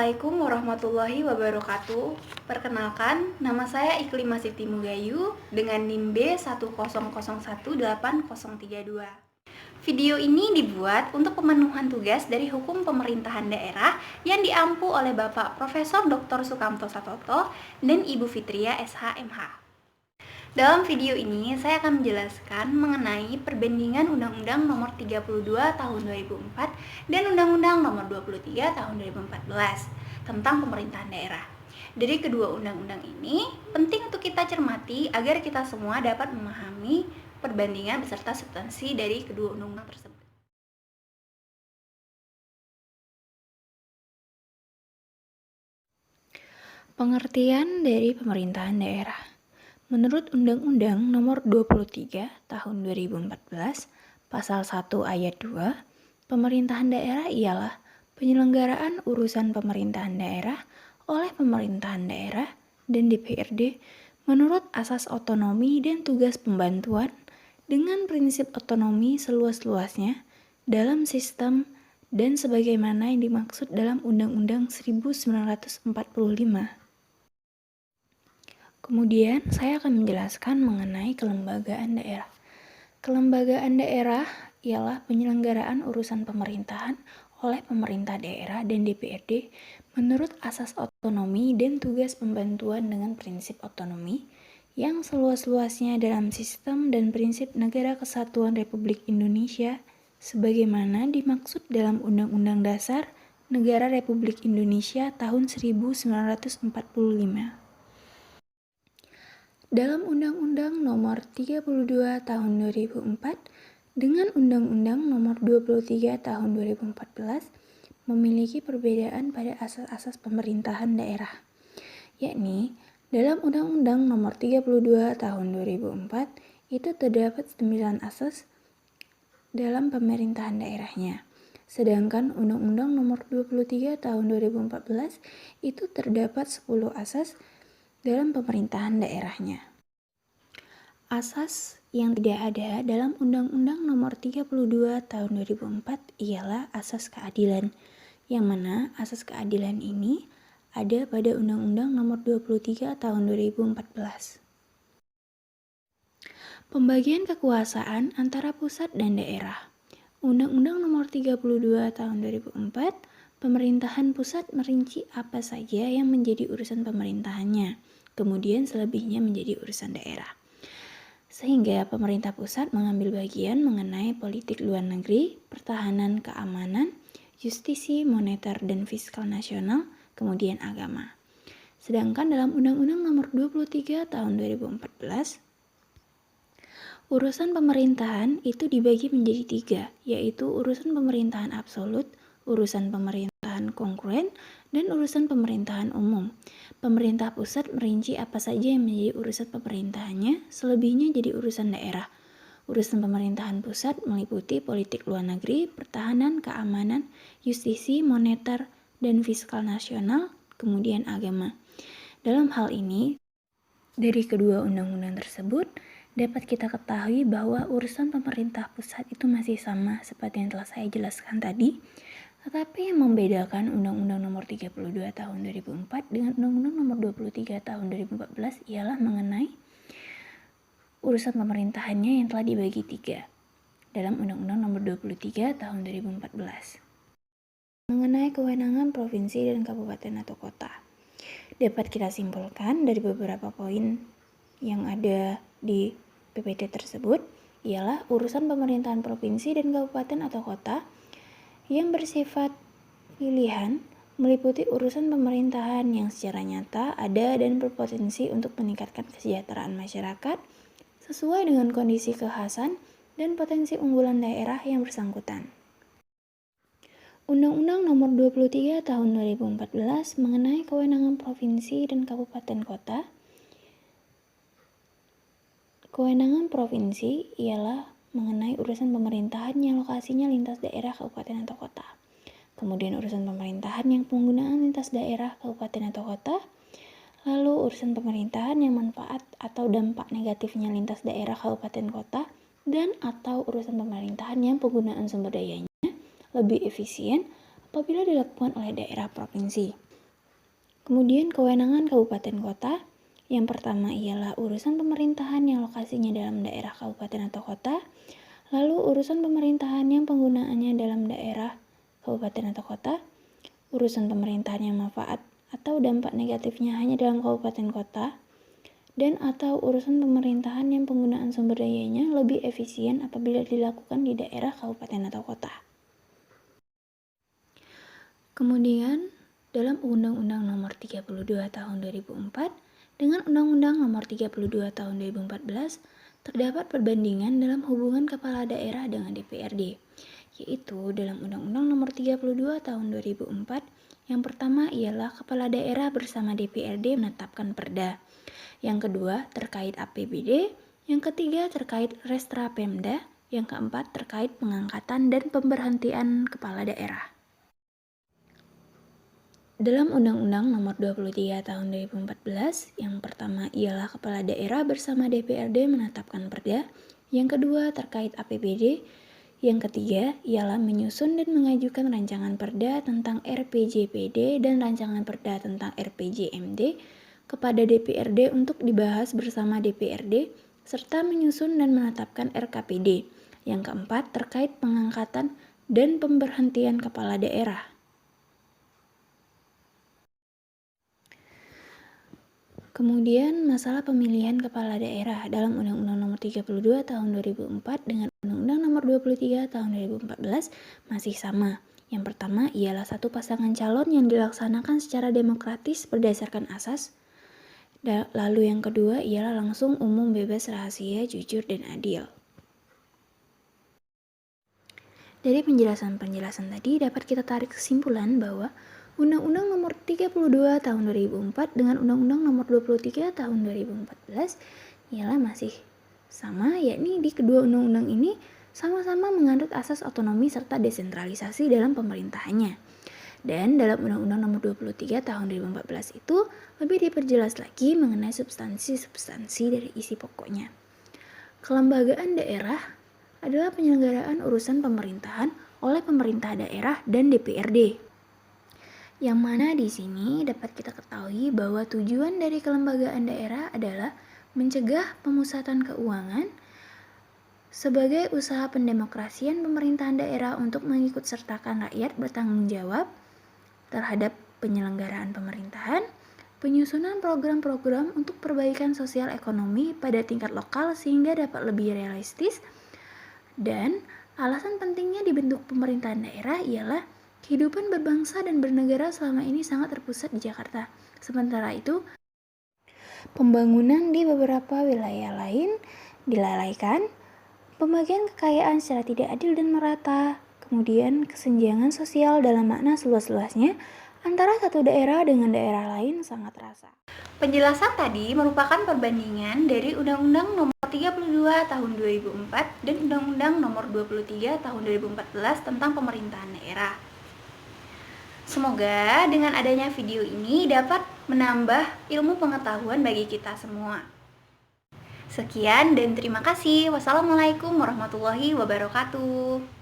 Assalamualaikum warahmatullahi wabarakatuh. Perkenalkan, nama saya Iklimah Siti Mugayu dengan NIM B100180332. Video ini dibuat untuk pemenuhan tugas dari Hukum Pemerintahan Daerah yang diampu oleh Bapak Profesor Dr. Sukamto Satoto dan Ibu Fitria SH.MH. Dalam video ini, saya akan menjelaskan mengenai perbandingan Undang-Undang Nomor 32 Tahun 2004 dan Undang-Undang Nomor 23 Tahun 2014 tentang pemerintahan daerah. Dari kedua undang-undang ini, penting untuk kita cermati agar kita semua dapat memahami perbandingan beserta substansi dari kedua undang-undang tersebut. Pengertian dari pemerintahan daerah. Menurut Undang-Undang Nomor 23 Tahun 2014, Pasal 1 Ayat 2, pemerintahan daerah ialah penyelenggaraan urusan pemerintahan daerah oleh pemerintahan daerah dan DPRD menurut asas otonomi dan tugas pembantuan dengan prinsip otonomi seluas-luasnya dalam sistem dan sebagaimana yang dimaksud dalam Undang-Undang 1945. Kemudian, saya akan menjelaskan mengenai kelembagaan daerah. Kelembagaan daerah ialah penyelenggaraan urusan pemerintahan oleh pemerintah daerah dan DPRD menurut asas otonomi dan tugas pembantuan dengan prinsip otonomi yang seluas-luasnya dalam sistem dan prinsip Negara Kesatuan Republik Indonesia sebagaimana dimaksud dalam Undang-Undang Dasar Negara Republik Indonesia tahun 1945. Dalam Undang-Undang Nomor 32 Tahun 2004 dengan Undang-Undang Nomor 23 Tahun 2014 memiliki perbedaan pada asas-asas pemerintahan daerah, yakni dalam Undang-Undang Nomor 32 Tahun 2004 itu terdapat 9 asas dalam pemerintahan daerahnya. Sedangkan Undang-Undang Nomor 23 Tahun 2014 itu terdapat 10 asas dalam pemerintahan daerahnya. Asas yang tidak ada dalam Undang-Undang Nomor 32 Tahun 2004 ialah asas keadilan, yang mana asas keadilan ini ada pada Undang-Undang Nomor 23 Tahun 2014. Pembagian kekuasaan antara pusat dan daerah. Undang-Undang Nomor 32 Tahun 2004, pemerintahan pusat merinci apa saja yang menjadi urusan pemerintahannya, kemudian selebihnya menjadi urusan daerah. Sehingga pemerintah pusat mengambil bagian mengenai politik luar negeri, pertahanan keamanan, justisi, moneter dan fiskal nasional, kemudian agama. Sedangkan dalam Undang-Undang Nomor 23 Tahun 2014, urusan pemerintahan itu dibagi menjadi 3, yaitu urusan pemerintahan absolut, urusan pemerintahan kongruen, dan urusan pemerintahan umum. Pemerintah pusat merinci apa saja yang menjadi urusan pemerintahannya, selebihnya jadi urusan daerah. Urusan pemerintahan pusat meliputi politik luar negeri, pertahanan, keamanan, justisi, moneter, dan fiskal nasional, kemudian agama. Dalam hal ini, dari kedua undang-undang tersebut, dapat kita ketahui bahwa urusan pemerintah pusat itu masih sama seperti yang telah saya jelaskan tadi, tetapi yang membedakan Undang-Undang Nomor 32 Tahun 2004 dengan Undang-Undang Nomor 23 Tahun 2014 ialah mengenai urusan pemerintahannya yang telah dibagi 3 dalam Undang-Undang Nomor 23 Tahun 2014. Mengenai kewenangan provinsi dan kabupaten atau kota, dapat kita simpulkan dari beberapa poin yang ada di PPT tersebut ialah urusan pemerintahan provinsi dan kabupaten atau kota yang bersifat pilihan meliputi urusan pemerintahan yang secara nyata ada dan berpotensi untuk meningkatkan kesejahteraan masyarakat sesuai dengan kondisi kekhasan dan potensi unggulan daerah yang bersangkutan. Undang-Undang Nomor 23 Tahun 2014 mengenai kewenangan provinsi dan kabupaten kota. Kewenangan provinsi ialah mengenai urusan pemerintahan yang lokasinya lintas daerah kabupaten atau kota. Kemudian urusan pemerintahan yang penggunaan lintas daerah kabupaten atau kota. Lalu urusan pemerintahan yang manfaat atau dampak negatifnya lintas daerah kabupaten kota dan atau urusan pemerintahan yang penggunaan sumber dayanya lebih efisien apabila dilakukan oleh daerah provinsi. Kemudian kewenangan kabupaten kota. Yang pertama ialah urusan pemerintahan yang lokasinya dalam daerah kabupaten atau kota. Lalu urusan pemerintahan yang penggunaannya dalam daerah kabupaten atau kota. Urusan pemerintahan yang manfaat atau dampak negatifnya hanya dalam kabupaten kota. Dan atau urusan pemerintahan yang penggunaan sumber dayanya lebih efisien apabila dilakukan di daerah kabupaten atau kota. Kemudian, dalam Undang-Undang Nomor 32 Tahun 2004 dengan Undang-Undang Nomor 32 Tahun 2014 terdapat perbandingan dalam hubungan kepala daerah dengan DPRD, yaitu dalam Undang-Undang Nomor 32 Tahun 2004 yang pertama ialah kepala daerah bersama DPRD menetapkan perda. Yang kedua terkait APBD, yang ketiga terkait Restra Pemda, yang keempat terkait pengangkatan dan pemberhentian kepala daerah. Dalam Undang-Undang Nomor 23 Tahun 2014, yang pertama ialah kepala daerah bersama DPRD menetapkan perda, yang kedua terkait APBD, yang ketiga ialah menyusun dan mengajukan rancangan perda tentang RPJPD dan rancangan perda tentang RPJMD kepada DPRD untuk dibahas bersama DPRD, serta menyusun dan menetapkan RKPD. Yang keempat terkait pengangkatan dan pemberhentian kepala daerah. Kemudian masalah pemilihan kepala daerah dalam Undang-Undang Nomor 32 Tahun 2004 dengan Undang-Undang Nomor 23 Tahun 2014 masih sama. Yang pertama ialah satu pasangan calon yang dilaksanakan secara demokratis berdasarkan asas. Lalu yang kedua ialah langsung, umum, bebas, rahasia, jujur, dan adil. Dari penjelasan-penjelasan tadi dapat kita tarik kesimpulan bahwa Undang-Undang Nomor 32 Tahun 2004 dengan Undang-Undang Nomor 23 Tahun 2014 ialah masih sama, yakni di kedua undang-undang ini sama-sama menganut asas otonomi serta desentralisasi dalam pemerintahannya. Dan dalam Undang-Undang Nomor 23 Tahun 2014 itu lebih diperjelas lagi mengenai substansi-substansi dari isi pokoknya. Kelembagaan daerah adalah penyelenggaraan urusan pemerintahan oleh pemerintah daerah dan DPRD. Yang mana di sini dapat kita ketahui bahwa tujuan dari kelembagaan daerah adalah mencegah pemusatan keuangan sebagai usaha pendemokrasian pemerintahan daerah untuk mengikutsertakan rakyat bertanggung jawab terhadap penyelenggaraan pemerintahan, penyusunan program-program untuk perbaikan sosial ekonomi pada tingkat lokal sehingga dapat lebih realistis, dan alasan pentingnya dibentuk pemerintahan daerah ialah kehidupan berbangsa dan bernegara selama ini sangat terpusat di Jakarta. Sementara itu, pembangunan di beberapa wilayah lain dilalaikan, pembagian kekayaan secara tidak adil dan merata, kemudian kesenjangan sosial dalam makna seluas-luasnya antara satu daerah dengan daerah lain sangat terasa. Penjelasan tadi merupakan perbandingan dari Undang-Undang Nomor 32 Tahun 2004 dan Undang-Undang Nomor 23 Tahun 2014 tentang pemerintahan daerah. Semoga dengan adanya video ini dapat menambah ilmu pengetahuan bagi kita semua. Sekian dan terima kasih. Wassalamualaikum warahmatullahi wabarakatuh.